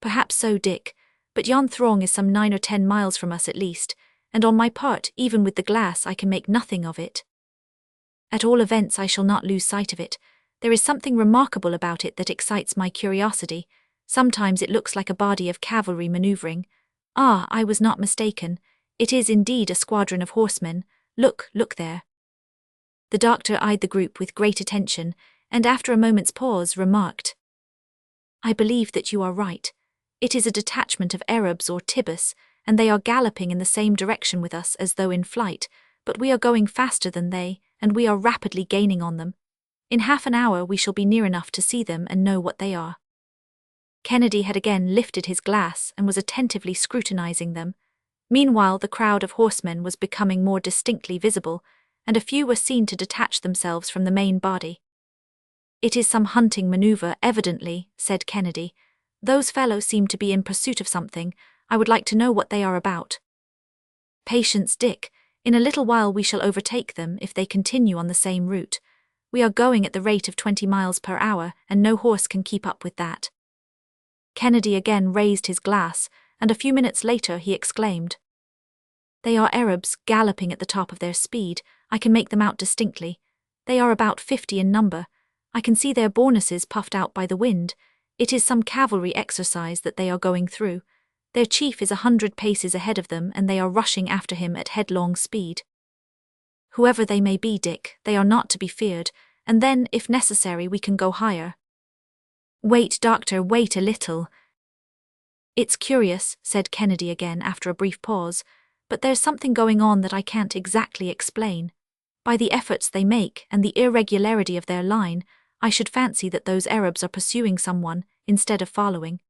Perhaps so, Dick, but yon throng is some 9 or 10 miles from us at least, and on my part, even with the glass, I can make nothing of it. At all events, I shall not lose sight of it. There is something remarkable about it that excites my curiosity. Sometimes it looks like a body of cavalry maneuvering. Ah, I was not mistaken. It is indeed a squadron of horsemen. Look there. The doctor eyed the group with great attention, and after a moment's pause remarked, I believe that you are right. It is a detachment of Arabs or Tibus, and they are galloping in the same direction with us as though in flight, but we are going faster than they, and we are rapidly gaining on them. In half an hour we shall be near enough to see them and know what they are. Kennedy had again lifted his glass and was attentively scrutinizing them. Meanwhile the crowd of horsemen was becoming more distinctly visible, and a few were seen to detach themselves from the main body. It is some hunting maneuver, evidently, said Kennedy. Those fellows seem to be in pursuit of something. I would like to know what they are about. Patience, Dick. In a little while we shall overtake them if they continue on the same route. We are going at the rate of 20 miles per hour, and no horse can keep up with that. Kennedy again raised his glass, and a few minutes later he exclaimed, They are Arabs, galloping at the top of their speed. I can make them out distinctly. They are about 50 in number. I can see their bournaces puffed out by the wind. It is some cavalry exercise that they are going through. Their chief is 100 paces ahead of them, and they are rushing after him at headlong speed. Whoever they may be, Dick, they are not to be feared, and then, if necessary, we can go higher. Wait, Doctor, wait a little. It's curious, said Kennedy again after a brief pause, but there's something going on that I can't exactly explain. By the efforts they make and the irregularity of their line, I should fancy that those Arabs are pursuing someone instead of following.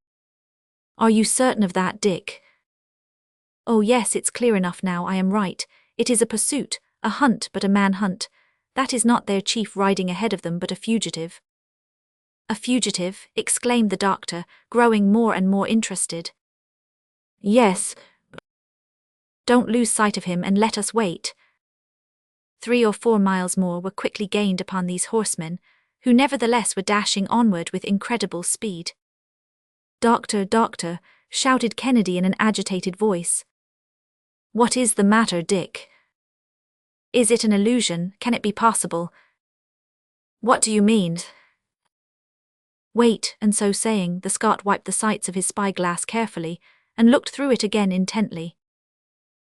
Are you certain of that, Dick? Oh yes, it's clear enough now, I am right. It is a pursuit, a hunt, but a manhunt. That is not their chief riding ahead of them, but a fugitive. A fugitive, exclaimed the doctor, growing more and more interested. Yes. Don't lose sight of him and let us wait. 3 or 4 miles more were quickly gained upon these horsemen, who nevertheless were dashing onward with incredible speed. Doctor, doctor, shouted Kennedy in an agitated voice. What is the matter, Dick? Is it an illusion? Can it be possible? What do you mean? Wait, and so saying, the Scot wiped the sights of his spyglass carefully, and looked through it again intently.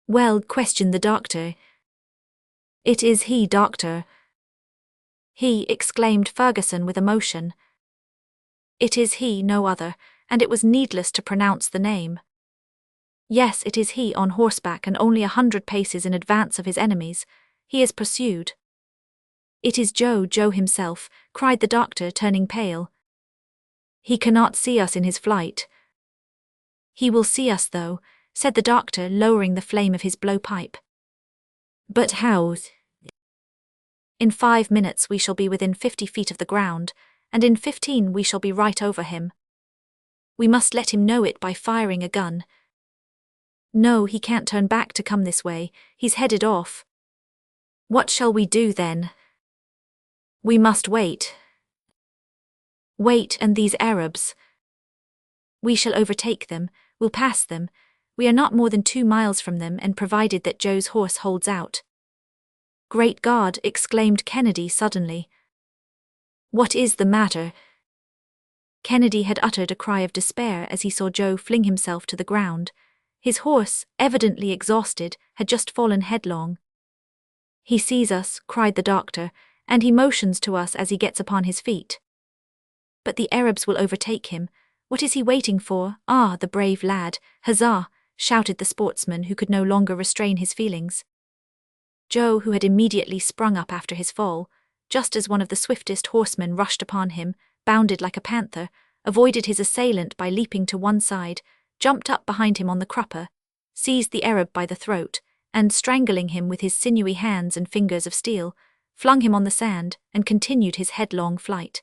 Well, questioned the doctor. It is he, doctor. He, exclaimed Ferguson with emotion. It is he, no other, and it was needless to pronounce the name. Yes, it is he on horseback and only 100 paces in advance of his enemies. He is pursued. It is Joe himself, cried the doctor, turning pale. He cannot see us in his flight. He will see us, though, said the doctor, lowering the flame of his blowpipe. But how? In 5 minutes we shall be within 50 feet of the ground, and in 15 we shall be right over him. We must let him know it by firing a gun. No, he can't turn back to come this way. He's headed off. What shall we do then? We must wait. Wait, and these Arabs. We shall overtake them, we'll pass them. We are not more than 2 miles from them, and provided that Joe's horse holds out. Great God, exclaimed Kennedy suddenly. What is the matter? Kennedy had uttered a cry of despair as he saw Joe fling himself to the ground. His horse, evidently exhausted, had just fallen headlong. He sees us, cried the doctor, and he motions to us as he gets upon his feet. But the Arabs will overtake him. What is he waiting for? Ah, the brave lad! Huzzah! Shouted the sportsman, who could no longer restrain his feelings. Joe, who had immediately sprung up after his fall, just as one of the swiftest horsemen rushed upon him, bounded like a panther, avoided his assailant by leaping to one side, jumped up behind him on the crupper, seized the Arab by the throat, and, strangling him with his sinewy hands and fingers of steel, flung him on the sand and continued his headlong flight.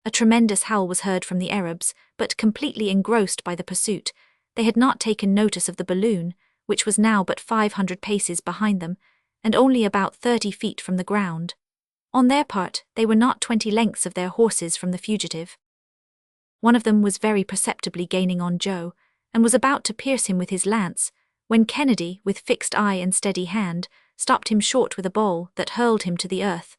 A tremendous howl was heard from the Arabs, but completely engrossed by the pursuit, they had not taken notice of the balloon, which was now but 500 paces behind them, and only about 30 feet from the ground. On their part, they were not 20 lengths of their horses from the fugitive. One of them was very perceptibly gaining on Joe, and was about to pierce him with his lance, when Kennedy, with fixed eye and steady hand, stopped him short with a ball that hurled him to the earth.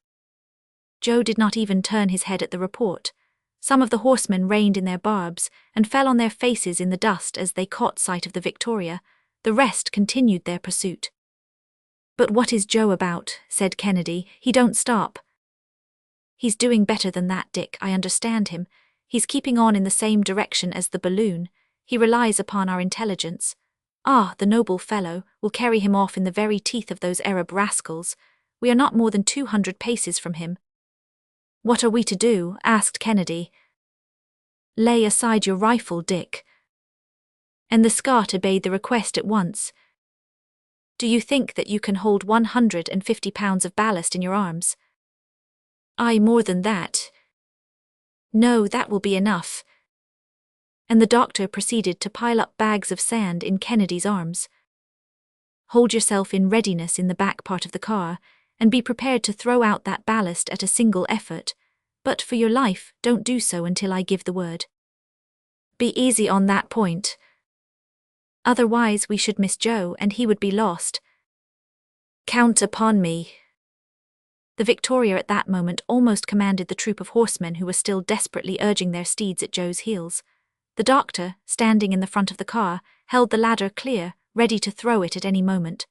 Joe did not even turn his head at the report. Some of the horsemen reined in their barbs and fell on their faces in the dust as they caught sight of the Victoria. The rest continued their pursuit. "But what is Joe about?" said Kennedy. "He don't stop." "He's doing better than that, Dick, I understand him. He's keeping on in the same direction as the balloon. He relies upon our intelligence. Ah, the noble fellow will carry him off in the very teeth of those Arab rascals. We are not more than 200 paces from him." "What are we to do?" asked Kennedy. "Lay aside your rifle, Dick." And the Scot obeyed the request at once. "Do you think that you can hold 150 pounds of ballast in your arms?" "Aye, more than that." "No, that will be enough." And the doctor proceeded to pile up bags of sand in Kennedy's arms. "Hold yourself in readiness in the back part of the car, and be prepared to throw out that ballast at a single effort, but for your life, don't do so until I give the word. Be easy on that point. Otherwise we should miss Joe and he would be lost. Count upon me." The Victoria at that moment almost commanded the troop of horsemen who were still desperately urging their steeds at Joe's heels. The doctor, standing in the front of the car, held the ladder clear, ready to throw it at any moment.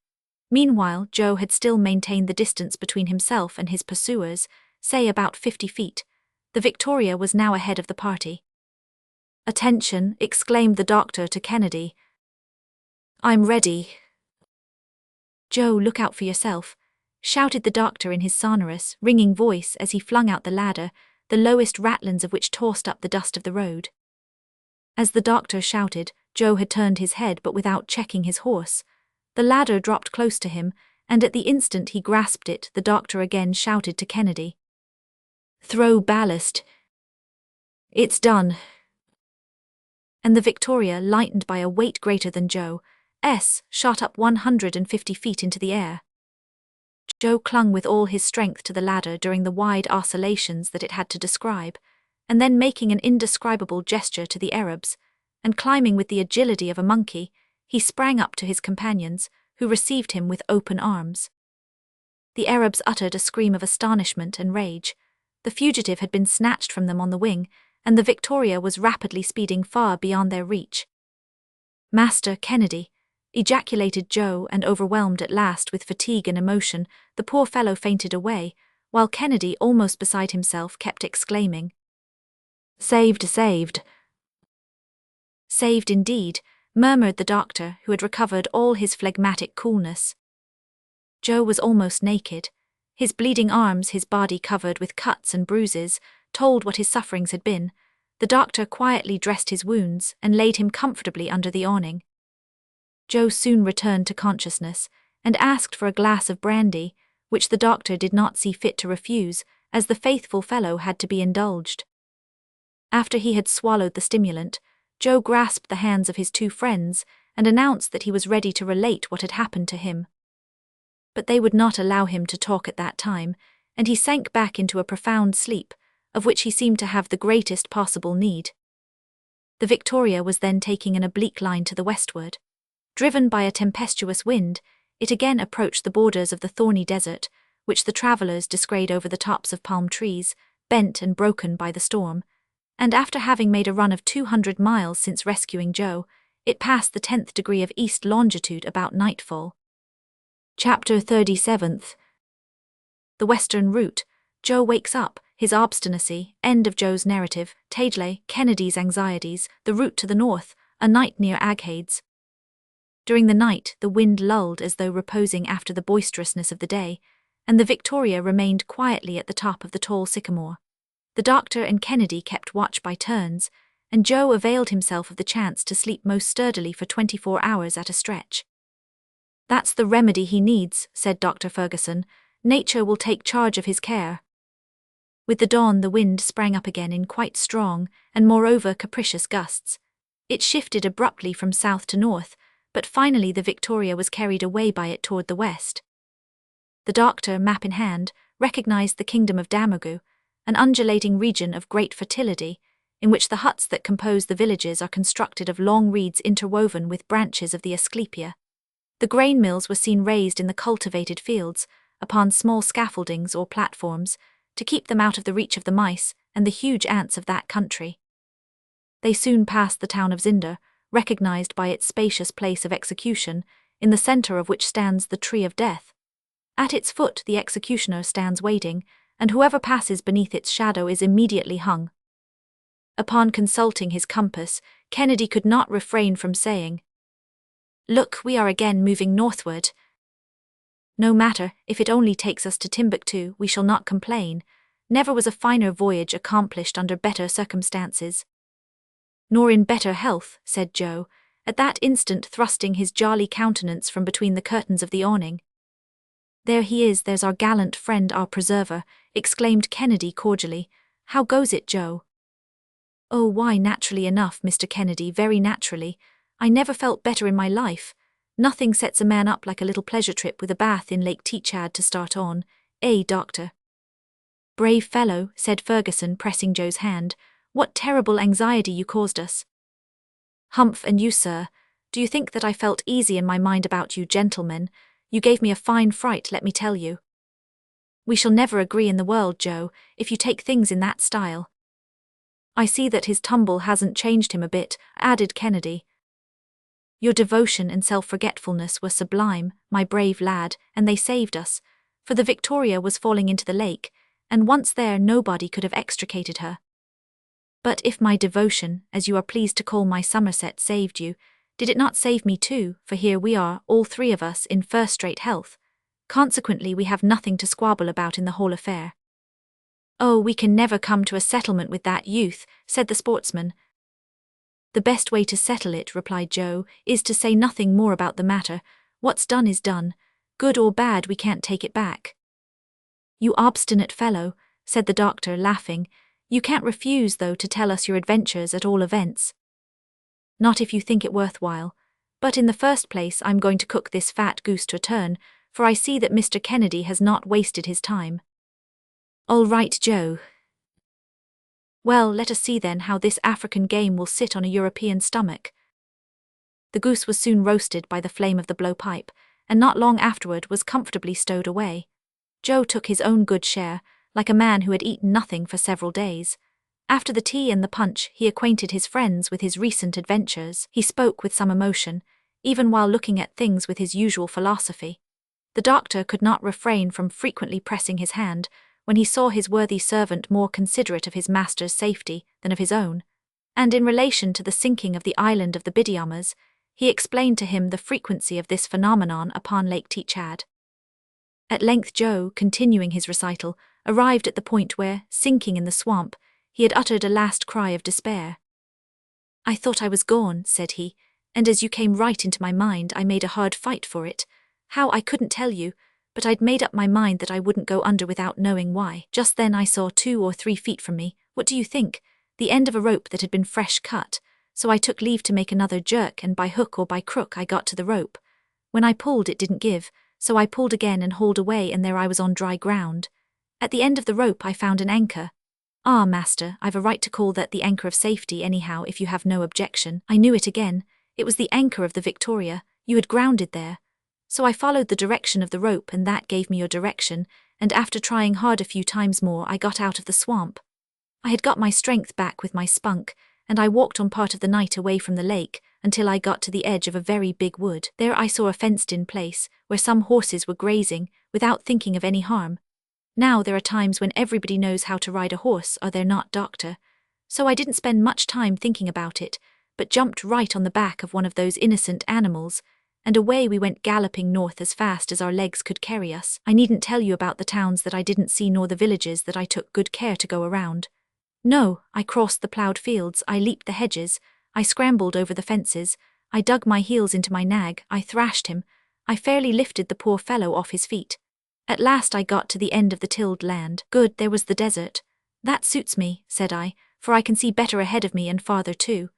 Meanwhile, Joe had still maintained the distance between himself and his pursuers, say about 50 feet. The Victoria was now ahead of the party. "Attention," exclaimed the doctor to Kennedy. "I'm ready." "Joe, look out for yourself," shouted the doctor in his sonorous, ringing voice as he flung out the ladder, the lowest ratlins of which tossed up the dust of the road. As the doctor shouted, Joe had turned his head but without checking his horse. The ladder dropped close to him, and at the instant he grasped it, the doctor again shouted to Kennedy. "Throw ballast." "It's done." And the Victoria, lightened by a weight greater than Joe's, shot up 150 feet into the air. Joe clung with all his strength to the ladder during the wide oscillations that it had to describe, and then making an indescribable gesture to the Arabs, and climbing with the agility of a monkey, he sprang up to his companions, who received him with open arms. The Arabs uttered a scream of astonishment and rage. The fugitive had been snatched from them on the wing, and the Victoria was rapidly speeding far beyond their reach. "Master Kennedy," ejaculated Joe, and overwhelmed at last with fatigue and emotion, the poor fellow fainted away, while Kennedy, almost beside himself, kept exclaiming, "Saved, saved." "Saved indeed," murmured the doctor, who had recovered all his phlegmatic coolness. Joe was almost naked. His bleeding arms, his body covered with cuts and bruises, told what his sufferings had been. The doctor quietly dressed his wounds and laid him comfortably under the awning. Joe soon returned to consciousness and asked for a glass of brandy, which the doctor did not see fit to refuse, as the faithful fellow had to be indulged. After he had swallowed the stimulant, Joe grasped the hands of his two friends and announced that he was ready to relate what had happened to him. But they would not allow him to talk at that time, and he sank back into a profound sleep, of which he seemed to have the greatest possible need. The Victoria was then taking an oblique line to the westward. Driven by a tempestuous wind, it again approached the borders of the thorny desert, which the travellers descried over the tops of palm trees, bent and broken by the storm, and after having made a run of 200 miles since rescuing Joe, it passed the 10th degree of east longitude about nightfall. Chapter 37. The Western Route. Joe wakes up, his obstinacy, end of Joe's narrative, Tageley, Kennedy's anxieties, the route to the north, a night near Aghades. During the night, the wind lulled as though reposing after the boisterousness of the day, and the Victoria remained quietly at the top of the tall sycamore. The doctor and Kennedy kept watch by turns, and Joe availed himself of the chance to sleep most sturdily for 24 hours at a stretch. "That's the remedy he needs," said Dr. Ferguson. "Nature will take charge of his care." With the dawn, the wind sprang up again in quite strong, and moreover capricious gusts. It shifted abruptly from south to north, but finally the Victoria was carried away by it toward the west. The doctor, map in hand, recognized the kingdom of Damergu, an undulating region of great fertility. in which the huts that compose the villages are constructed of long reeds interwoven with branches of the asclepia. The grain mills were seen raised in the cultivated fields, upon small scaffoldings or platforms, to keep them out of the reach of the mice and the huge ants of that country. They soon passed the town of Zinder, recognized by its spacious place of execution, in the center of which stands the tree of death. At its foot the executioner stands waiting, and whoever passes beneath its shadow is immediately hung. Upon consulting his compass, Kennedy could not refrain from saying, "Look, we are again moving northward. No matter, if it only takes us to Timbuktu, we shall not complain. Never was a finer voyage accomplished under better circumstances." "Nor in better health," said Joe, at that instant thrusting his jolly countenance from between the curtains of the awning. "There he is, there's our gallant friend, our preserver," exclaimed Kennedy cordially. "How goes it, Joe?" "Oh, why, naturally enough, Mr. Kennedy, very naturally. I never felt better in my life. Nothing sets a man up like a little pleasure trip with a bath in Lake Teachad to start on, eh, Doctor?" "Brave fellow," said Ferguson, pressing Joe's hand. "What terrible anxiety you caused us." "Humph, and you, sir, do you think that I felt easy in my mind about you gentlemen? You gave me a fine fright, let me tell you." "We shall never agree in the world, Joe, if you take things in that style." "I see that his tumble hasn't changed him a bit," added Kennedy. "Your devotion and self-forgetfulness were sublime, my brave lad, and they saved us, for the Victoria was falling into the lake, and once there nobody could have extricated her. But if my devotion, as you are pleased to call my Somerset, saved you, did it not save me too, for here we are, all three of us, in first-rate health. Consequently we have nothing to squabble about in the whole affair." "Oh, we can never come to a settlement with that youth," said the sportsman. "The best way to settle it," replied Joe, "is to say nothing more about the matter. What's done is done. Good or bad, we can't take it back." "You obstinate fellow," said the doctor, laughing. "You can't refuse, though, to tell us your adventures at all events." "Not if you think it worthwhile. But in the first place I'm going to cook this fat goose to a turn, for I see that Mr. Kennedy has not wasted his time." "All right, Joe. Well, let us see then how this African game will sit on a European stomach." The goose was soon roasted by the flame of the blowpipe, and not long afterward was comfortably stowed away. Joe took his own good share, like a man who had eaten nothing for several days. After the tea and the punch, he acquainted his friends with his recent adventures. He spoke with some emotion, even while looking at things with his usual philosophy. The doctor could not refrain from frequently pressing his hand, when he saw his worthy servant more considerate of his master's safety than of his own, and in relation to the sinking of the island of the Bidyamas, he explained to him the frequency of this phenomenon upon Lake Teachad. At length Joe, continuing his recital, arrived at the point where, sinking in the swamp, he had uttered a last cry of despair. "I thought I was gone," said he, "and as you came right into my mind I made a hard fight for it. How, I couldn't tell you, but I'd made up my mind that I wouldn't go under without knowing why. Just then I saw 2 or 3 feet from me, what do you think? The end of a rope that had been fresh cut, so I took leave to make another jerk, and by hook or by crook I got to the rope. When I pulled it didn't give, so I pulled again and hauled away, and there I was on dry ground. At the end of the rope I found an anchor. Ah, master, I've a right to call that the anchor of safety anyhow, if you have no objection. I knew it again. It was the anchor of the Victoria. You had grounded there. So I followed the direction of the rope, and that gave me your direction, and after trying hard a few times more I got out of the swamp. I had got my strength back with my spunk, and I walked on part of the night away from the lake, until I got to the edge of a very big wood. There I saw a fenced-in place, where some horses were grazing, without thinking of any harm. Now there are times when everybody knows how to ride a horse, are there not, doctor? So I didn't spend much time thinking about it, but jumped right on the back of one of those innocent animals, and away we went galloping north as fast as our legs could carry us. I needn't tell you about the towns that I didn't see, nor the villages that I took good care to go around. No, I crossed the ploughed fields, I leaped the hedges, I scrambled over the fences, I dug my heels into my nag, I thrashed him, I fairly lifted the poor fellow off his feet. At last I got to the end of the tilled land. Good, there was the desert. That suits me, said I, for I can see better ahead of me and farther too.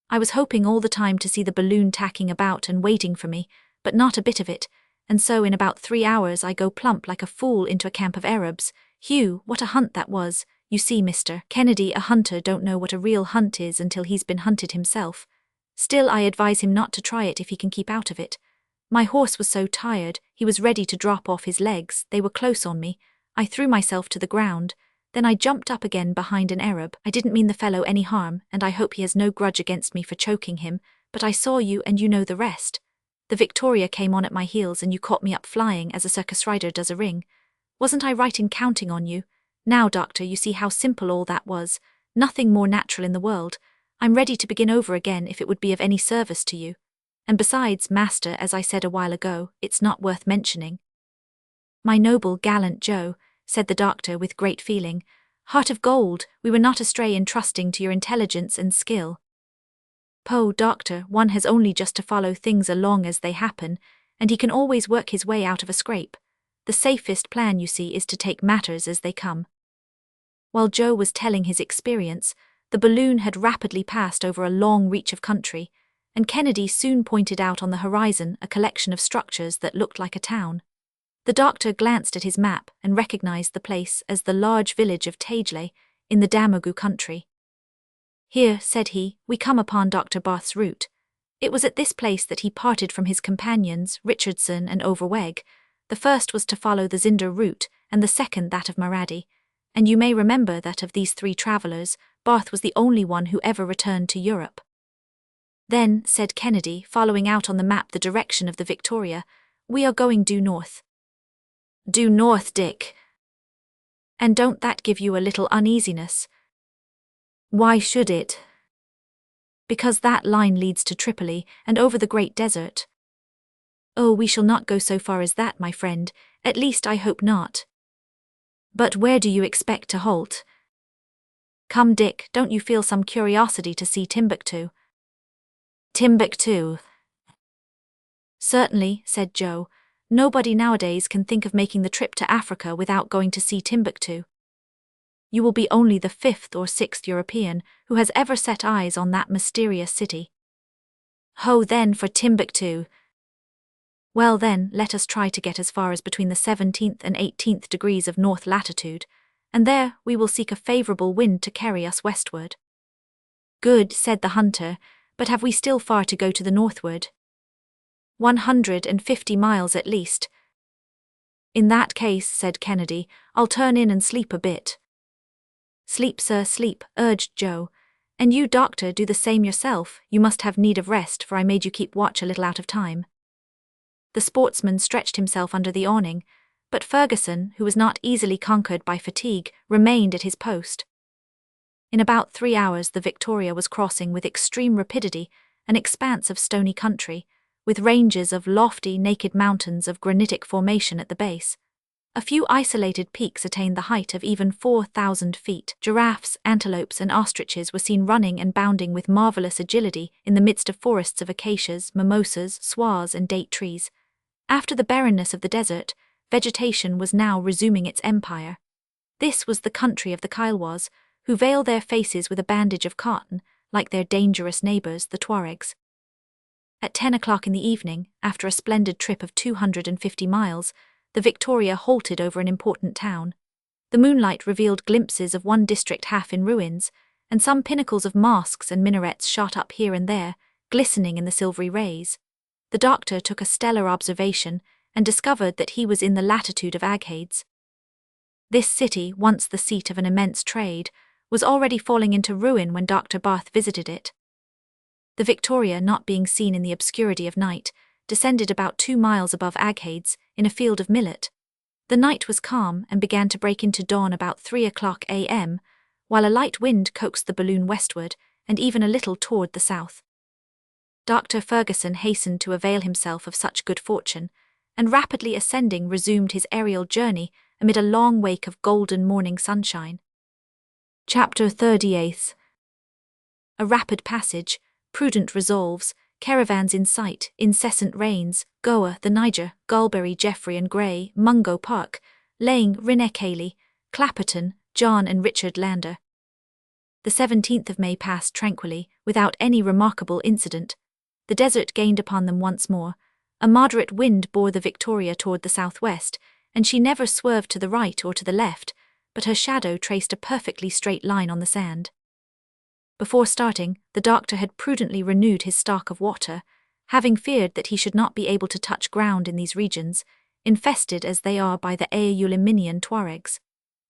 I was hoping all the time to see the balloon tacking about and waiting for me, but not a bit of it, and so in about 3 hours I go plump like a fool into a camp of Arabs. Hugh, what a hunt that was! You see, Mr. Kennedy, a hunter don't know what a real hunt is until he's been hunted himself. Still, I advise him not to try it if he can keep out of it. My horse was so tired, he was ready to drop off his legs, they were close on me. I threw myself to the ground. Then I jumped up again behind an Arab. I didn't mean the fellow any harm, and I hope he has no grudge against me for choking him, but I saw you and you know the rest. The Victoria came on at my heels and you caught me up flying as a circus rider does a ring. Wasn't I right in counting on you? Now, Doctor, you see how simple all that was. Nothing more natural in the world. I'm ready to begin over again if it would be of any service to you. And besides, Master, as I said a while ago, it's not worth mentioning. My noble, gallant Joe, said the doctor with great feeling, heart of gold, we were not astray in trusting to your intelligence and skill. Poe, Doctor, one has only just to follow things along as they happen, and he can always work his way out of a scrape. The safest plan, you see, is to take matters as they come. While Joe was telling his experience, the balloon had rapidly passed over a long reach of country, and Kennedy soon pointed out on the horizon a collection of structures that looked like a town. The doctor glanced at his map and recognized the place as the large village of Tageley in the Damogu country. Here, said he, we come upon Dr. Barth's route. It was at this place that he parted from his companions, Richardson and Overweg. The first was to follow the Zinder route, and the second that of Maradi. And you may remember that of these three travellers, Barth was the only one who ever returned to Europe. Then, said Kennedy, following out on the map the direction of the Victoria, we are going due north. Due north, Dick. And don't that give you a little uneasiness? Why should it? Because that line leads to Tripoli and over the Great Desert. Oh, we shall not go so far as that, my friend, at least I hope not. But where do you expect to halt? Come, Dick, don't you feel some curiosity to see Timbuktu? Timbuktu. Certainly, said Joe. Nobody nowadays can think of making the trip to Africa without going to see Timbuktu. You will be only the 5th or 6th European who has ever set eyes on that mysterious city. Ho then for Timbuktu. Well then, let us try to get as far as between the 17th and 18th degrees of north latitude, and there we will seek a favourable wind to carry us westward. Good, said the hunter, but have we still far to go to the northward? 150 miles at least. In that case, said Kennedy, I'll turn in and sleep a bit. Sleep, sir, sleep, urged Joe. And you, doctor, do the same yourself. You must have need of rest, for I made you keep watch a little out of time. The sportsman stretched himself under the awning, but Ferguson, who was not easily conquered by fatigue, remained at his post. In about 3 hours the Victoria was crossing with extreme rapidity an expanse of stony country, with ranges of lofty, naked mountains of granitic formation at the base. A few isolated peaks attained the height of even 4,000 feet. Giraffes, antelopes, and ostriches were seen running and bounding with marvelous agility in the midst of forests of acacias, mimosas, swaths, and date trees. After the barrenness of the desert, vegetation was now resuming its empire. This was the country of the Kaiwas, who veil their faces with a bandage of cotton, like their dangerous neighbours, the Tuaregs. At 10 o'clock in the evening, after a splendid trip of 250 miles, the Victoria halted over an important town. The moonlight revealed glimpses of one district half in ruins, and some pinnacles of mosques and minarets shot up here and there, glistening in the silvery rays. The doctor took a stellar observation and discovered that he was in the latitude of Aghades. This city, once the seat of an immense trade, was already falling into ruin when Dr. Barth visited it. The Victoria, not being seen in the obscurity of night, descended about 2 miles above Aghades in a field of millet. The night was calm and began to break into dawn about 3 o'clock a.m., while a light wind coaxed the balloon westward and even a little toward the south. Dr. Ferguson hastened to avail himself of such good fortune, and rapidly ascending resumed his aerial journey amid a long wake of golden morning sunshine. Chapter 38. A rapid passage, prudent resolves, caravans in sight, incessant rains, Goa, the Niger, Galberry, Jeffrey and Grey, Mungo Park, Laing, Rinekali, Clapperton, John and Richard Lander. The 17th of May passed tranquilly, without any remarkable incident. The desert gained upon them once more. A moderate wind bore the Victoria toward the southwest, and she never swerved to the right or to the left, but her shadow traced a perfectly straight line on the sand. Before starting, the doctor had prudently renewed his stock of water, having feared that he should not be able to touch ground in these regions, infested as they are by the Ayuliminian Tuaregs.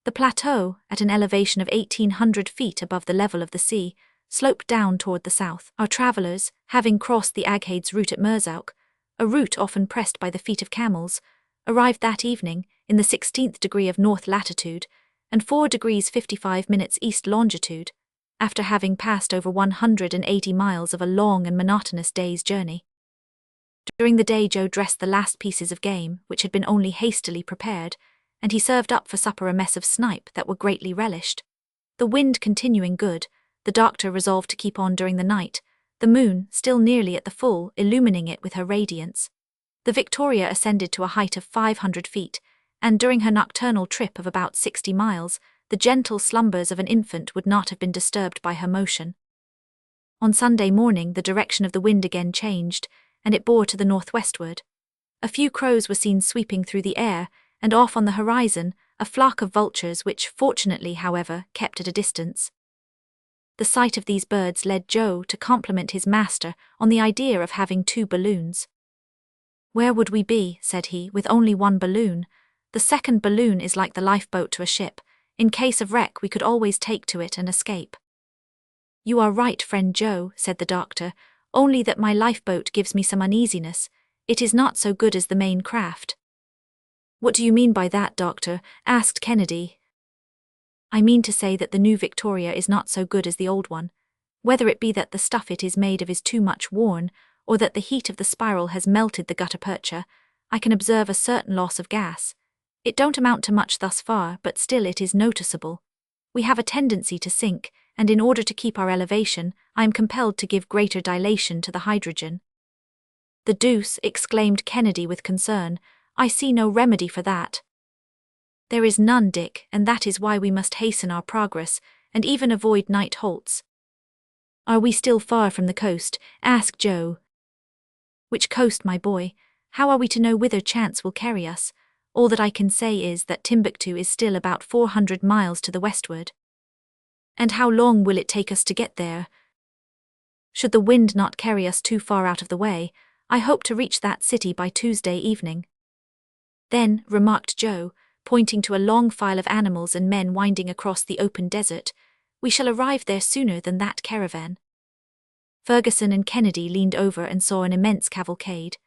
The plateau, at an elevation of 1,800 feet above the level of the sea, sloped down toward the south. Our travellers, having crossed the Aghaide's route at Murzauk, a route often pressed by the feet of camels, arrived that evening in the 16th degree of north latitude and 4 degrees 55 minutes east longitude, after having passed over 180 miles of a long and monotonous day's journey. During the day Joe dressed the last pieces of game, which had been only hastily prepared, and he served up for supper a mess of snipe that were greatly relished. The wind continuing good, the doctor resolved to keep on during the night, the moon, still nearly at the full, illumining it with her radiance. The Victoria ascended to a height of 500 feet, and during her nocturnal trip of about 60 miles, the gentle slumbers of an infant would not have been disturbed by her motion. On Sunday morning the direction of the wind again changed, and it bore to the northwestward. A few crows were seen sweeping through the air, and off on the horizon, a flock of vultures which, fortunately, however, kept at a distance. The sight of these birds led Joe to compliment his master on the idea of having 2 balloons. "Where would we be," said he, "with only 1 balloon? The second balloon is like the lifeboat to a ship. In case of wreck we could always take to it and escape." "You are right, friend Joe," said the doctor, "only that my lifeboat gives me some uneasiness. It is not so good as the main craft." "What do you mean by that, doctor?" asked Kennedy. "I mean to say that the new Victoria is not so good as the old one. Whether it be that the stuff it is made of is too much worn, or that the heat of the spiral has melted the gutta percha, I can observe a certain loss of gas. It don't amount to much thus far, but still it is noticeable. We have a tendency to sink, and in order to keep our elevation, I am compelled to give greater dilation to the hydrogen." "The deuce!" exclaimed Kennedy with concern. "I see no remedy for that." "There is none, Dick, and that is why we must hasten our progress, and even avoid night halts." "Are we still far from the coast?" asked Joe. "Which coast, my boy? How are we to know whither chance will carry us? All that I can say is that Timbuktu is still about 400 miles to the westward." "And how long will it take us to get there?" "Should the wind not carry us too far out of the way, I hope to reach that city by Tuesday evening." "Then," remarked Joe, pointing to a long file of animals and men winding across the open desert, "we shall arrive there sooner than that caravan." Ferguson and Kennedy leaned over and saw an immense cavalcade.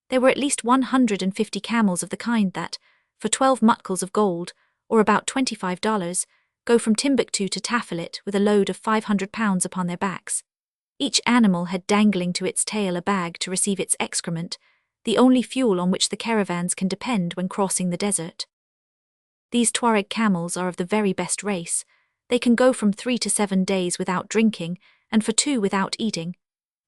There were at least 150 camels of the kind that, for 12 mutkals of gold, or about $25, go from Timbuktu to Tafilit with a load of 500 pounds upon their backs. Each animal had dangling to its tail a bag to receive its excrement, the only fuel on which the caravans can depend when crossing the desert. These Tuareg camels are of the very best race. They can go from 3 to 7 days without drinking, and for 2 without eating.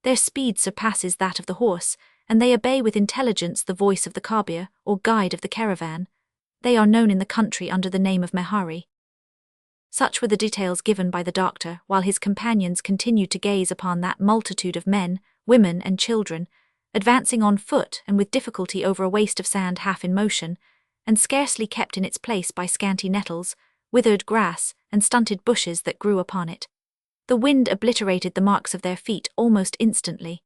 Their speed surpasses that of the horse, and they obey with intelligence the voice of the kabir, or guide of the caravan. They are known in the country under the name of mehari. Such were the details given by the doctor, while his companions continued to gaze upon that multitude of men, women, and children, advancing on foot and with difficulty over a waste of sand half in motion, and scarcely kept in its place by scanty nettles, withered grass, and stunted bushes that grew upon it. The wind obliterated the marks of their feet almost instantly.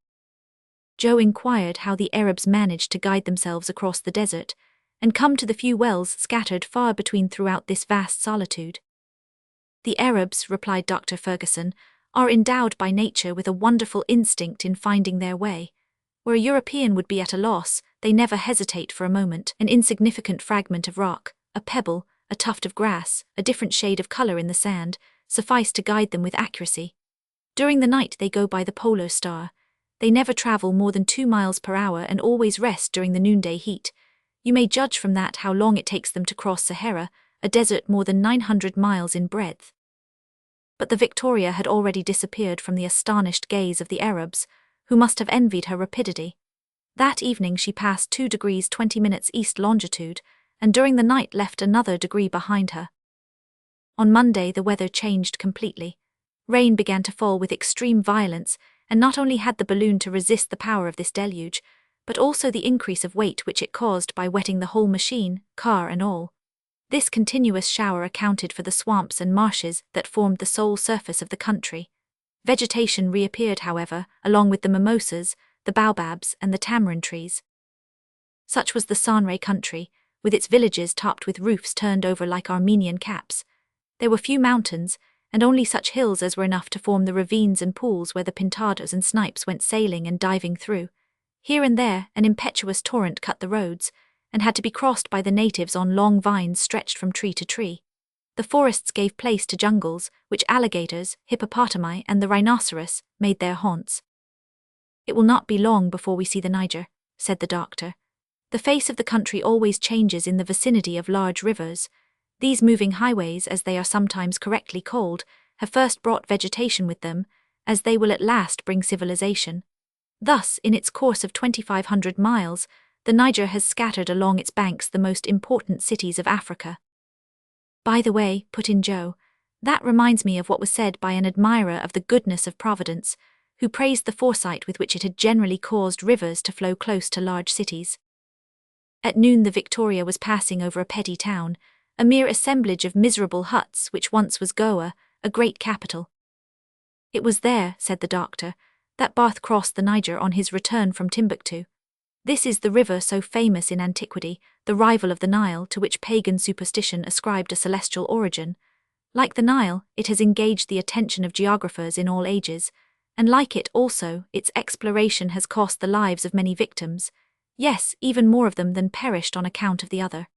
Joe inquired how the Arabs managed to guide themselves across the desert, and come to the few wells scattered far between throughout this vast solitude. "The Arabs," replied Dr. Ferguson, "are endowed by nature with a wonderful instinct in finding their way. Where a European would be at a loss, they never hesitate for a moment. An insignificant fragment of rock, a pebble, a tuft of grass, a different shade of color in the sand, suffice to guide them with accuracy. During the night they go by the polar star. They never travel more than 2 miles per hour and always rest during the noonday heat. You may judge from that how long it takes them to cross Sahara, a desert more than 900 miles in breadth." But the Victoria had already disappeared from the astonished gaze of the Arabs, who must have envied her rapidity. That evening she passed 2 degrees 20 minutes east longitude, and during the night left another degree behind her. On Monday the weather changed completely. Rain began to fall with extreme violence, and not only had the balloon to resist the power of this deluge, but also the increase of weight which it caused by wetting the whole machine, car and all. This continuous shower accounted for the swamps and marshes that formed the sole surface of the country. Vegetation reappeared, however, along with the mimosas, the baobabs, and the tamarind trees. Such was the Sanre country, with its villages topped with roofs turned over like Armenian caps. There were few mountains, and only such hills as were enough to form the ravines and pools where the pintados and snipes went sailing and diving through. Here and there, an impetuous torrent cut the roads, and had to be crossed by the natives on long vines stretched from tree to tree. The forests gave place to jungles, which alligators, hippopotami, and the rhinoceros made their haunts. "It will not be long before we see the Niger," said the doctor. "The face of the country always changes in the vicinity of large rivers. These moving highways, as they are sometimes correctly called, have first brought vegetation with them, as they will at last bring civilization. Thus, in its course of 2,500 miles, the Niger has scattered along its banks the most important cities of Africa." "By the way," put in Joe, "that reminds me of what was said by an admirer of the goodness of Providence, who praised the foresight with which it had generally caused rivers to flow close to large cities." At noon the Victoria was passing over a petty town, a mere assemblage of miserable huts which once was Goa, a great capital. "It was there," said the doctor, "that Barth crossed the Niger on his return from Timbuktu. This is the river so famous in antiquity, the rival of the Nile, to which pagan superstition ascribed a celestial origin. Like the Nile, it has engaged the attention of geographers in all ages, and like it also, its exploration has cost the lives of many victims, yes, even more of them than perished on account of the other.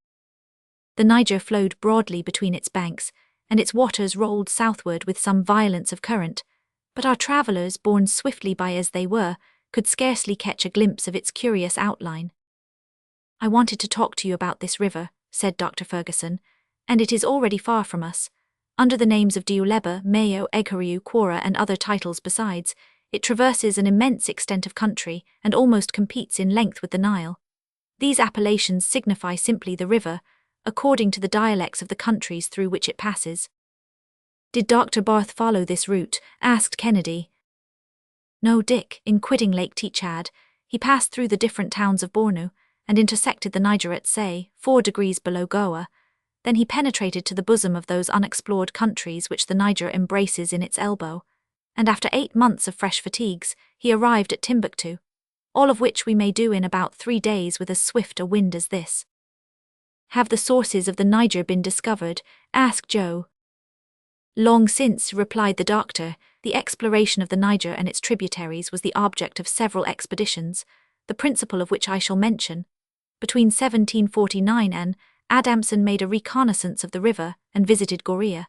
The Niger flowed broadly between its banks, and its waters rolled southward with some violence of current, but our travellers, borne swiftly by as they were, could scarcely catch a glimpse of its curious outline. "I wanted to talk to you about this river," said Dr. Ferguson, "and it is already far from us. Under the names of Diuleba, Mayo, Eghariu, Quora, and other titles besides, it traverses an immense extent of country and almost competes in length with the Nile. These appellations signify simply the river, according to the dialects of the countries through which it passes." "Did Dr. Barth follow this route?" asked Kennedy. "No, Dick. In quitting Lake Tchad, he passed through the different towns of Bornu, and intersected the Niger at, say, 4 degrees below Goa. Then he penetrated to the bosom of those unexplored countries which the Niger embraces in its elbow, and after 8 months of fresh fatigues, he arrived at Timbuktu, all of which we may do in about 3 days with as swift a wind as this." "Have the sources of the Niger been discovered?" asked Joe. "Long since," replied the doctor. "The exploration of the Niger and its tributaries was the object of several expeditions, the principal of which I shall mention. Between 1749 and Adamson made a reconnaissance of the river and visited Goria.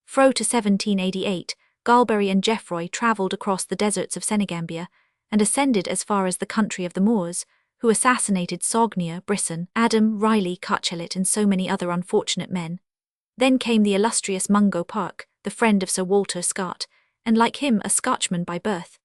Fro to 1788, Galbury and Geoffroy travelled across the deserts of Senegambia and ascended as far as the country of the Moors, who assassinated Sognia, Brisson, Adam, Riley, Carchelet, and so many other unfortunate men. Then came the illustrious Mungo Park, the friend of Sir Walter Scott, and like him a Scotchman by birth.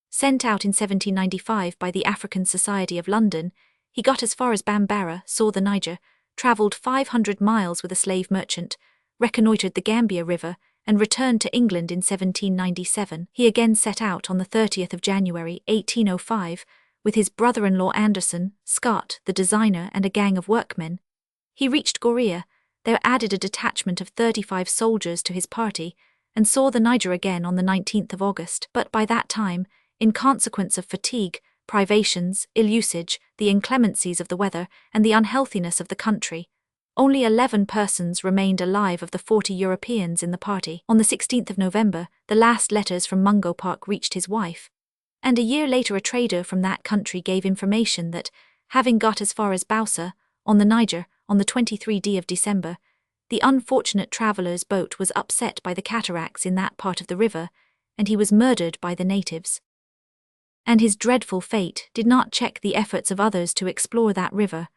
Sent out in 1795 by the African Society of London, he got as far as Bambara, saw the Niger, travelled 500 miles with a slave merchant, reconnoitred the Gambia River, and returned to England in 1797. He again set out on the 30th of January, 1805, with his brother-in-law Anderson, Scott, the designer, and a gang of workmen. He reached Goria, there added a detachment of 35 soldiers to his party, and saw the Niger again on the 19th of August, but by that time, in consequence of fatigue, privations, ill-usage, the inclemencies of the weather, and the unhealthiness of the country, only 11 persons remained alive of the 40 Europeans in the party. On the 16th of November, the last letters from Mungo Park reached his wife, and a year later a trader from that country gave information that, having got as far as Bausa, on the Niger, on the 23rd of December, the unfortunate traveller's boat was upset by the cataracts in that part of the river, and he was murdered by the natives. And his dreadful fate did not check the efforts of others to explore that river.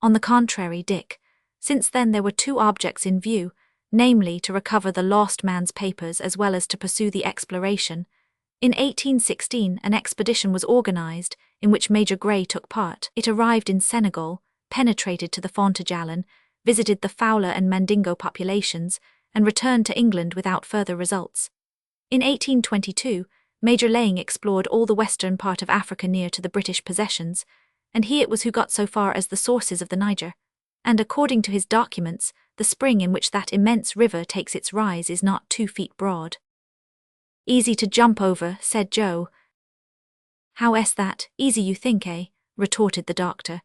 On the contrary, Dick, since then there were 2 objects in view, namely to recover the lost man's papers as well as to pursue the exploration. In 1816 an expedition was organised, in which Major Grey took part. It arrived in Senegal, penetrated to the Fontajalan, visited the Fowler and Mandingo populations, and returned to England without further results. In 1822, Major Laing explored all the western part of Africa near to the British possessions, and he it was who got so far as the sources of the Niger, and according to his documents, the spring in which that immense river takes its rise is not 2 feet broad. Easy to jump over, said Joe. How is that, easy you think, eh? Retorted the doctor.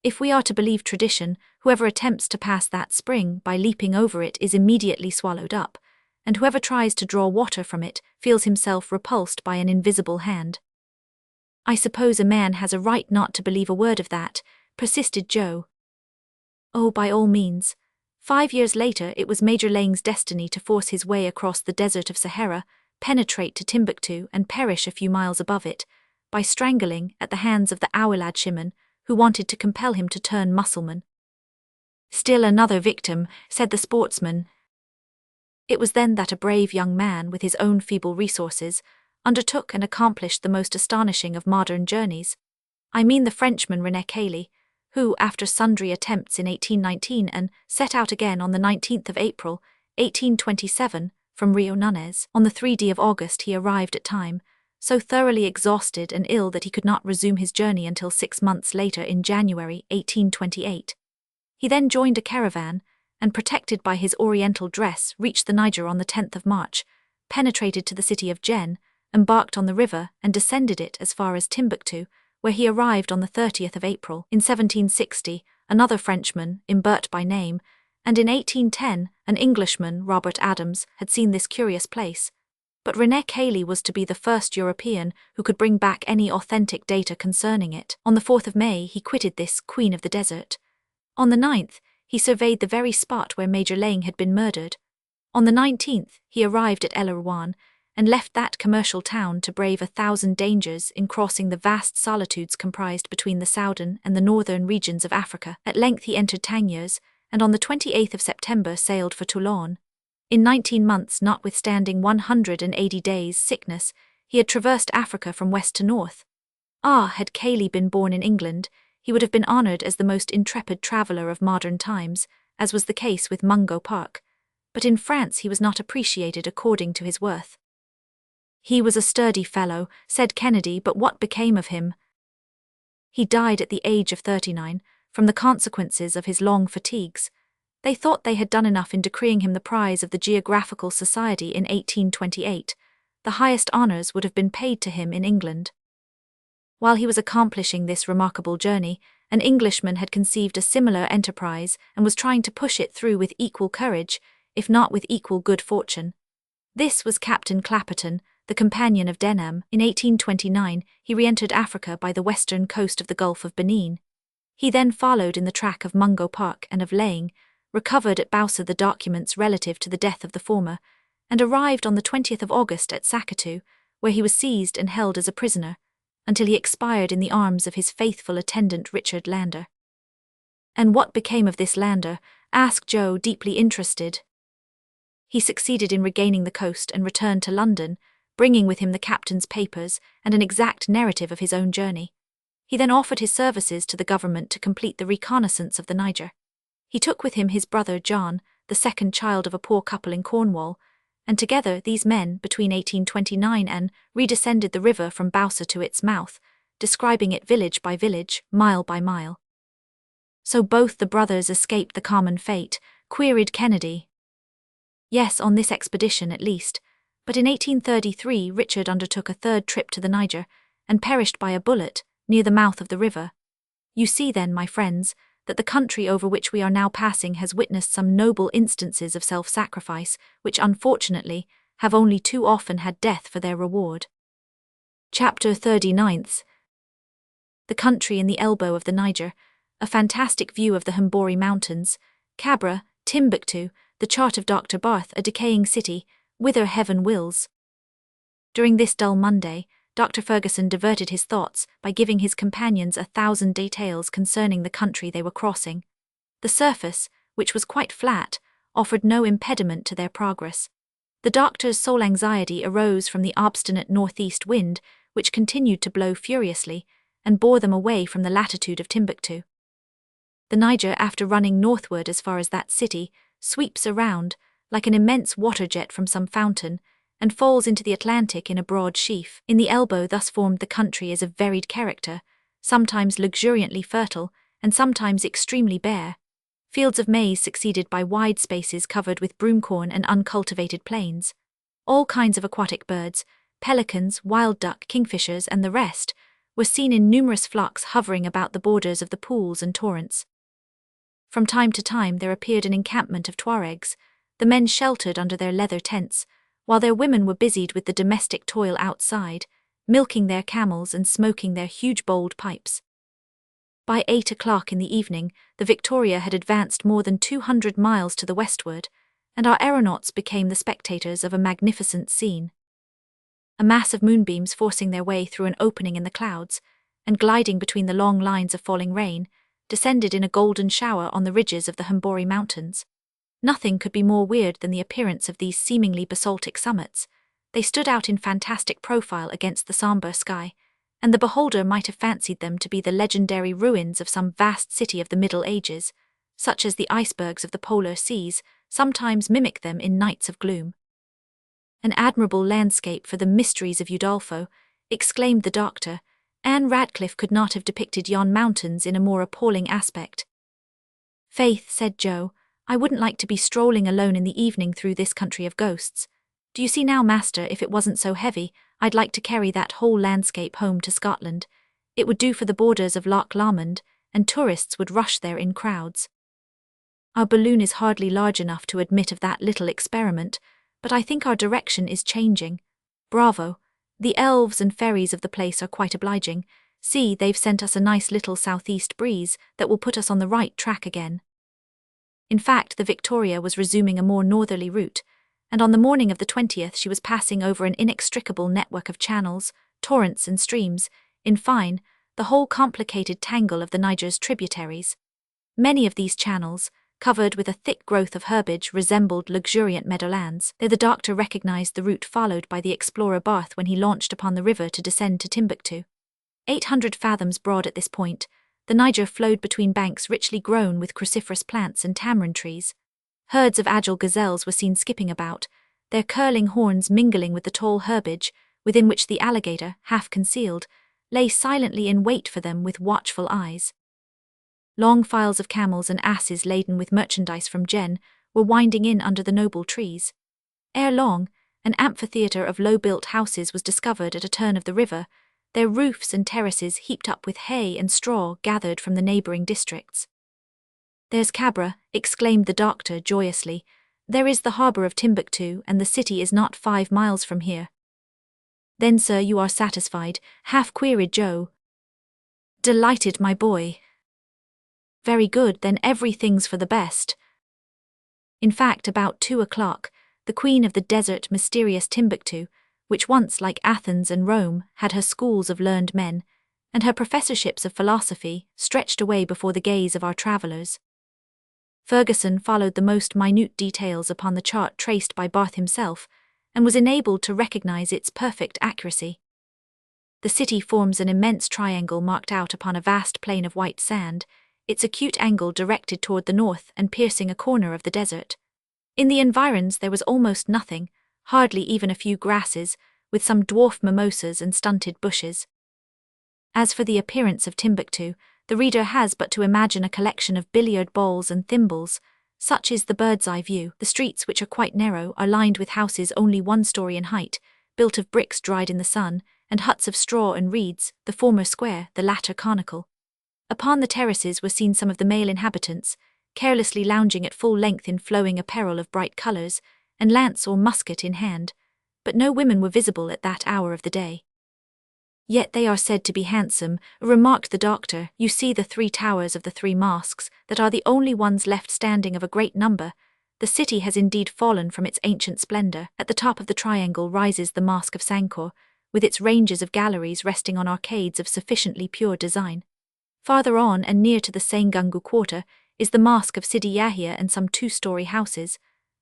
If we are to believe tradition, whoever attempts to pass that spring by leaping over it is immediately swallowed up, and whoever tries to draw water from it feels himself repulsed by an invisible hand. I suppose a man has a right not to believe a word of that, persisted Joe. Oh, by all means. 5 years later it was Major Laing's destiny to force his way across the desert of Sahara, penetrate to Timbuktu and perish a few miles above it, by strangling at the hands of the Awaladshiman, who wanted to compel him to turn Mussulman. Still another victim, said the sportsman. It was then that a brave young man, with his own feeble resources, undertook and accomplished the most astonishing of modern journeys. I mean the Frenchman René Cayley, who, after sundry attempts in 1819 and set out again on the 19th of April, 1827, from Rio Nunes. On the 3d of August he arrived at Time, so thoroughly exhausted and ill that he could not resume his journey until 6 months later in January 1828. He then joined a caravan, and protected by his oriental dress reached the Niger on the 10th of March, penetrated to the city of Jen, embarked on the river and descended it as far as Timbuktu, where he arrived on the 30th of April. In 1760, another Frenchman, Imbert by name, and in 1810, an Englishman, Robert Adams, had seen this curious place. But René Cayley was to be the first European who could bring back any authentic data concerning it. On the 4th of May he quitted this Queen of the Desert. On the 9th, he surveyed the very spot where Major Laing had been murdered. On the 19th, he arrived at El Irwan, and left that commercial town to brave 1,000 dangers in crossing the vast solitudes comprised between the southern and the northern regions of Africa. At length he entered Tangiers, and on the 28th of September sailed for Toulon. In 19 months, notwithstanding 180 days' sickness, he had traversed Africa from west to north. Had Cayley been born in England, he would have been honoured as the most intrepid traveller of modern times, as was the case with Mungo Park, but in France he was not appreciated according to his worth. He was a sturdy fellow, said Kennedy, but what became of him? He died at the age of 39, from the consequences of his long fatigues. They thought they had done enough in decreeing him the prize of the Geographical Society in 1828. The highest honours would have been paid to him in England. While he was accomplishing this remarkable journey, an Englishman had conceived a similar enterprise and was trying to push it through with equal courage, if not with equal good fortune. This was Captain Clapperton, the companion of Denham. In 1829, he re-entered Africa by the western coast of the Gulf of Benin. He then followed in the track of Mungo Park and of Laing, recovered at Bausa the documents relative to the death of the former, and arrived on the 20th of August at Sakatu, where he was seized and held as a prisoner, until he expired in the arms of his faithful attendant Richard Lander. And what became of this Lander? Asked Joe, deeply interested. He succeeded in regaining the coast and returned to London, bringing with him the captain's papers and an exact narrative of his own journey. He then offered his services to the government to complete the reconnaissance of the Niger. He took with him his brother John, the second child of a poor couple in Cornwall, and together these men, between 1829 and, redescended the river from Bausa to its mouth, describing it village by village, mile by mile. So both the brothers escaped the common fate? Queried Kennedy. Yes, on this expedition at least, but in 1833 Richard undertook a third trip to the Niger, and perished by a bullet, near the mouth of the river. You see then, my friends, that the country over which we are now passing has witnessed some noble instances of self-sacrifice, which unfortunately have only too often had death for their reward. Chapter 39. The country in the elbow of the Niger, a fantastic view of the Hambori Mountains, Cabra, Timbuktu, the chart of Dr. Barth, a decaying city, whither heaven wills. During this dull Monday, Dr. Ferguson diverted his thoughts by giving his companions 1,000 details concerning the country they were crossing. The surface, which was quite flat, offered no impediment to their progress. The doctor's sole anxiety arose from the obstinate northeast wind, which continued to blow furiously, and bore them away from the latitude of Timbuktu. The Niger, after running northward as far as that city, sweeps around, like an immense water jet from some fountain, and falls into the Atlantic in a broad sheaf. In the elbow thus formed the country is of varied character, sometimes luxuriantly fertile, and sometimes extremely bare. fields of maize succeeded by wide spaces covered with broomcorn and uncultivated plains. All kinds of aquatic birds, pelicans, wild duck, kingfishers, and the rest, were seen in numerous flocks hovering about the borders of the pools and torrents. From time to time there appeared an encampment of Tuaregs, the men sheltered under their leather tents, while their women were busied with the domestic toil outside, milking their camels and smoking their huge bowled pipes. By 8 o'clock in the evening, the Victoria had advanced more than 200 miles to the westward, and our aeronauts became the spectators of a magnificent scene. A mass of moonbeams forcing their way through an opening in the clouds, and gliding between the long lines of falling rain, descended in a golden shower on the ridges of the Hambori Mountains. Nothing could be more weird than the appearance of these seemingly basaltic summits. They stood out in fantastic profile against the sombre sky, and the beholder might have fancied them to be the legendary ruins of some vast city of the Middle Ages, such as the icebergs of the polar seas sometimes mimic them in nights of gloom. "An admirable landscape for the mysteries of Udolpho," exclaimed the doctor. "Anne Radcliffe could not have depicted yon mountains in a more appalling aspect." "Faith," said Joe, "I wouldn't like to be strolling alone in the evening through this country of ghosts. Do you see now, master, if it wasn't so heavy, I'd like to carry that whole landscape home to Scotland. It would do for the borders of Loch Lomond, and tourists would rush there in crowds. Our balloon is hardly large enough to admit of that little experiment, but I think our direction is changing. Bravo. The elves and fairies of the place are quite obliging. See, they've sent us a nice little southeast breeze that will put us on the right track again." In fact, the Victoria was resuming a more northerly route, and on the morning of the 20th she was passing over an inextricable network of channels, torrents and streams, in fine, the whole complicated tangle of the Niger's tributaries. Many of these channels, covered with a thick growth of herbage, resembled luxuriant meadowlands. There the doctor recognized the route followed by the explorer Barth when he launched upon the river to descend to Timbuktu. 800 fathoms broad at this point, the Niger flowed between banks richly grown with cruciferous plants and tamarind trees. Herds of agile gazelles were seen skipping about, their curling horns mingling with the tall herbage, within which the alligator, half concealed, lay silently in wait for them with watchful eyes. Long files of camels and asses laden with merchandise from Jen were winding in under the noble trees. Ere long, an amphitheatre of low-built houses was discovered at a turn of the river, their roofs and terraces heaped up with hay and straw gathered from the neighbouring districts. "There's Cabra," exclaimed the doctor joyously. "There is the harbour of Timbuktu, and the city is not 5 miles from here." "Then, sir, you are satisfied?" half-queried Joe. "Delighted, my boy." "Very good, then everything's for the best." In fact, about 2 o'clock, the queen of the desert, mysterious Timbuktu, which once, like Athens and Rome, had her schools of learned men, and her professorships of philosophy, stretched away before the gaze of our travellers. Ferguson followed the most minute details upon the chart traced by Barth himself, and was enabled to recognize its perfect accuracy. The city forms an immense triangle marked out upon a vast plain of white sand, its acute angle directed toward the north and piercing a corner of the desert. In the environs there was almost nothing, hardly even a few grasses, with some dwarf mimosas and stunted bushes. As for the appearance of Timbuktu, the reader has but to imagine a collection of billiard balls and thimbles. Such is the bird's-eye view. The streets, which are quite narrow, are lined with houses only 1 story in height, built of bricks dried in the sun, and huts of straw and reeds, the former square, the latter conical. Upon the terraces were seen some of the male inhabitants, carelessly lounging at full length in flowing apparel of bright colours, and lance or musket in hand, but no women were visible at that hour of the day. "Yet they are said to be handsome," remarked the doctor. "You see the 3 towers of the 3 mosques, that are the only ones left standing of a great number. The city has indeed fallen from its ancient splendour. At the top of the triangle rises the Mosque of Sankor, with its ranges of galleries resting on arcades of sufficiently pure design. Farther on, and near to the Sengungu quarter, is the Mosque of Sidi Yahya and some 2-story houses.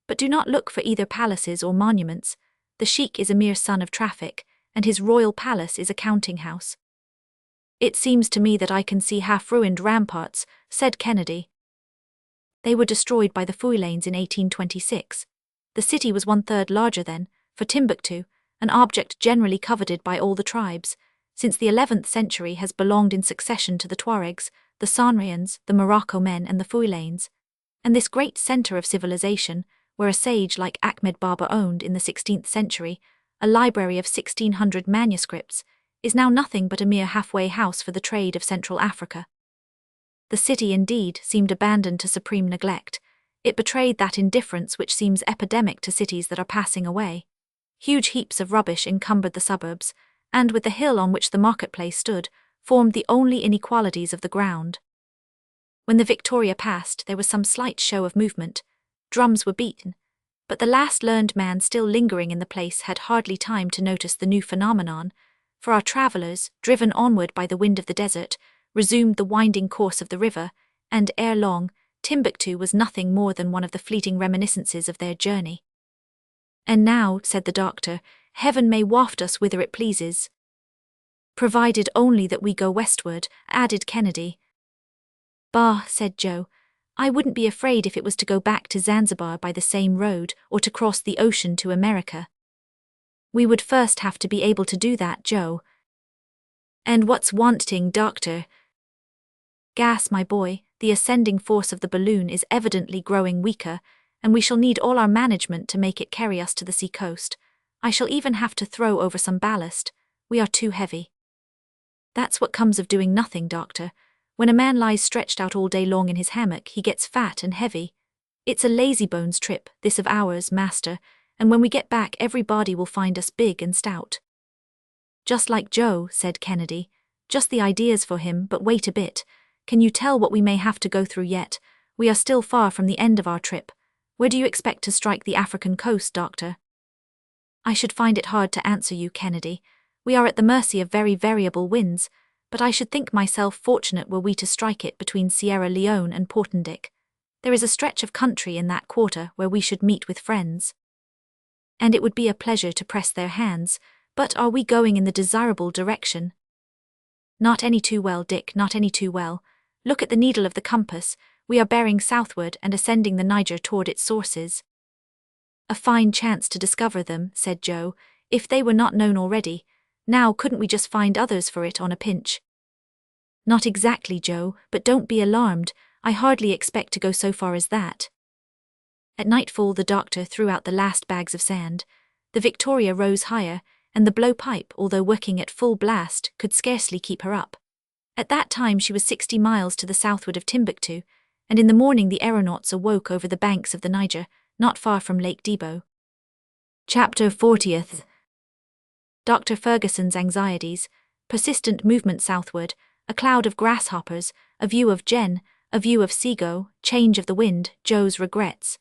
But do not look for either palaces or monuments. The sheik is a mere son of traffic, and his royal palace is a counting-house." "It seems to me that I can see half-ruined ramparts," said Kennedy. "They were destroyed by the Feuillans in 1826. The city was 1/3 larger then, for Timbuktu, an object generally coveted by all the tribes, since the 11th century has belonged in succession to the Tuaregs, the Sonrians, the Morocco men and the Feuillans. And this great center of civilization, where a sage like Ahmed Baba owned in the 16th century a library of 1,600 manuscripts, is now nothing but a mere halfway house for the trade of Central Africa. The city indeed seemed abandoned to supreme neglect. It betrayed that indifference which seems epidemic to cities that are passing away. Huge heaps of rubbish encumbered the suburbs, and with the hill on which the marketplace stood, formed the only inequalities of the ground. When the Victoria passed, there was some slight show of movement. Drums were beaten, but the last learned man still lingering in the place had hardly time to notice the new phenomenon, for our travellers, driven onward by the wind of the desert, resumed the winding course of the river, and ere long, Timbuktu was nothing more than one of the fleeting reminiscences of their journey. "And now," said the doctor, "heaven may waft us whither it pleases." "Provided only that we go westward," added Kennedy. "Bah," said Joe, "I wouldn't be afraid if it was to go back to Zanzibar by the same road, or to cross the ocean to America." "We would first have to be able to do that, Joe." "And what's wanting, doctor?" "Gas, my boy. The ascending force of the balloon is evidently growing weaker, and we shall need all our management to make it carry us to the sea-coast. I shall even have to throw over some ballast. We are too heavy." "That's what comes of doing nothing, doctor. When a man lies stretched out all day long in his hammock, he gets fat and heavy. It's a lazybones trip, this of ours, master, and when we get back every body will find us big and stout." "Just like Joe," said Kennedy. "Just the ideas for him, but wait a bit. Can you tell what we may have to go through yet? We are still far from the end of our trip. Where do you expect to strike the African coast, doctor?" "I should find it hard to answer you, Kennedy. We are at the mercy of very variable winds, but I should think myself fortunate were we to strike it between Sierra Leone and Portendick. There is a stretch of country in that quarter where we should meet with friends. And it would be a pleasure to press their hands, but are we going in the desirable direction?" "Not any too well, Dick, not any too well. Look at the needle of the compass. We are bearing southward and ascending the Niger toward its sources." "A fine chance to discover them," said Joe, "if they were not known already. Now couldn't we just find others for it on a pinch?" "Not exactly, Joe, but don't be alarmed. I hardly expect to go so far as that." At nightfall the doctor threw out the last bags of sand. The Victoria rose higher, and the blowpipe, although working at full blast, could scarcely keep her up. At that time she was 60 miles to the southward of Timbuktu, and in the morning the aeronauts awoke over the banks of the Niger, not far from Lake Debo. Chapter 40th. Dr. Ferguson's anxieties, persistent movement southward, a cloud of grasshoppers, a view of Jen, a view of Seago, change of the wind, Joe's regrets.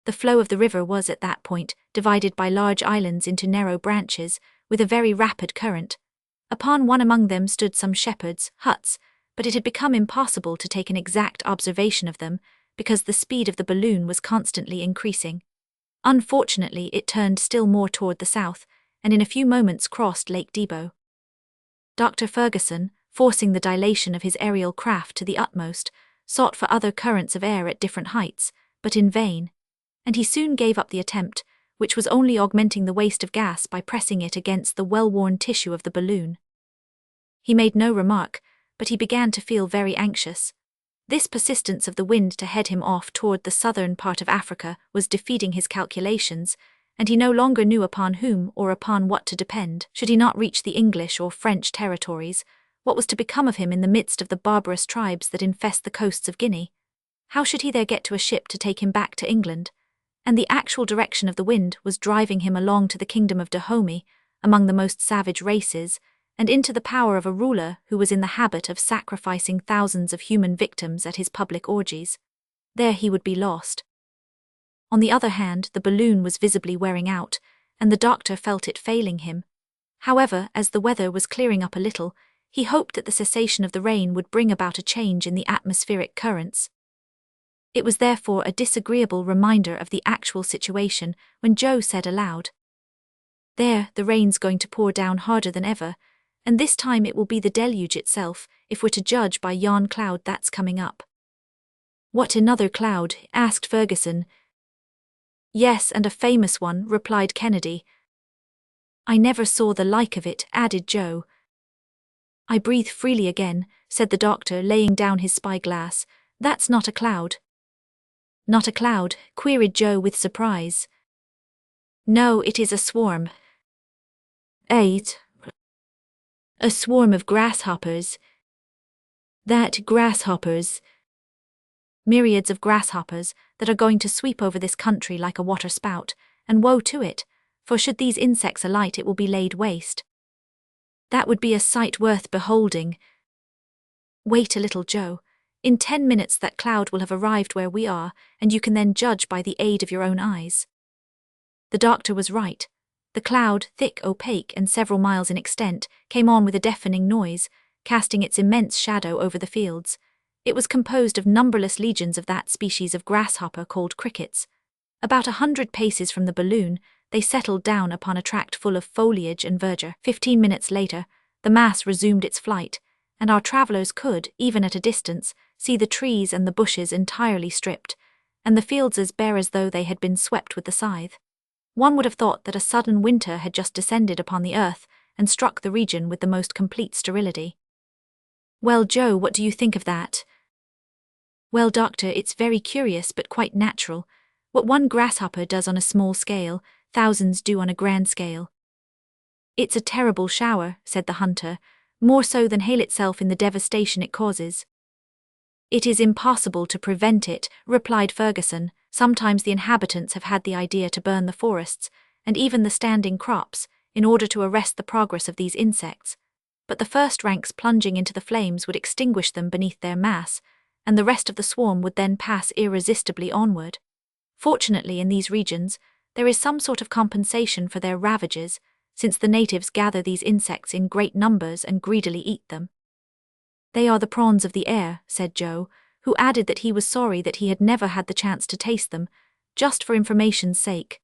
The flow of the river was at that point divided by large islands into narrow branches, with a very rapid current. Upon one among them stood some shepherds' huts, but it had become impossible to take an exact observation of them, because the speed of the balloon was constantly increasing. Unfortunately, it turned still more toward the south, and in a few moments crossed Lake Debo. Dr. Ferguson, forcing the dilation of his aerial craft to the utmost, sought for other currents of air at different heights, but in vain, and he soon gave up the attempt, which was only augmenting the waste of gas by pressing it against the well-worn tissue of the balloon. He made no remark, but he began to feel very anxious. This persistence of the wind to head him off toward the southern part of Africa was defeating his calculations, and he no longer knew upon whom or upon what to depend. Should he not reach the English or French territories, what was to become of him in the midst of the barbarous tribes that infest the coasts of Guinea? How should he there get to a ship to take him back to England? And the actual direction of the wind was driving him along to the kingdom of Dahomey, among the most savage races, and into the power of a ruler who was in the habit of sacrificing thousands of human victims at his public orgies. There he would be lost. On the other hand, the balloon was visibly wearing out, and the doctor felt it failing him. However, as the weather was clearing up a little, he hoped that the cessation of the rain would bring about a change in the atmospheric currents. It was therefore a disagreeable reminder of the actual situation when Joe said aloud, "There, the rain's going to pour down harder than ever, and this time it will be the deluge itself, if we're to judge by yon cloud that's coming up." "What, another cloud?" asked Ferguson. "Yes, and a famous one," replied Kennedy. "I never saw the like of it," added Joe. "I breathe freely again," said the doctor, laying down his spyglass. "That's not a cloud." Not a cloud? Queried Joe with surprise. No, it is a swarm. 8. A swarm of grasshoppers. That grasshoppers. Myriads of grasshoppers that are going to sweep over this country like a water spout, and woe to it, for should these insects alight it will be laid waste. That would be a sight worth beholding. Wait a little, Joe. In 10 minutes that cloud will have arrived where we are, and you can then judge by the aid of your own eyes. The doctor was right. The cloud, thick, opaque, and several miles in extent, came on with a deafening noise, casting its immense shadow over the fields. It was composed of numberless legions of that species of grasshopper called crickets. About 100 paces from the balloon, they settled down upon a tract full of foliage and verdure. 15 minutes later, the mass resumed its flight, and our travellers could, even at a distance, see the trees and the bushes entirely stripped, and the fields as bare as though they had been swept with the scythe. One would have thought that a sudden winter had just descended upon the earth and struck the region with the most complete sterility. Well, Joe, what do you think of that? Well, Doctor, it's very curious but quite natural. What one grasshopper does on a small scale, thousands do on a grand scale. It's a terrible shower, said the hunter, more so than hail itself in the devastation it causes. It is impossible to prevent it, replied Ferguson. Sometimes the inhabitants have had the idea to burn the forests, and even the standing crops, in order to arrest the progress of these insects. But the first ranks plunging into the flames would extinguish them beneath their mass, and the rest of the swarm would then pass irresistibly onward. Fortunately, in these regions, there is some sort of compensation for their ravages, since the natives gather these insects in great numbers and greedily eat them. They are the prawns of the air, said Joe, who added that he was sorry that he had never had the chance to taste them, just for information's sake.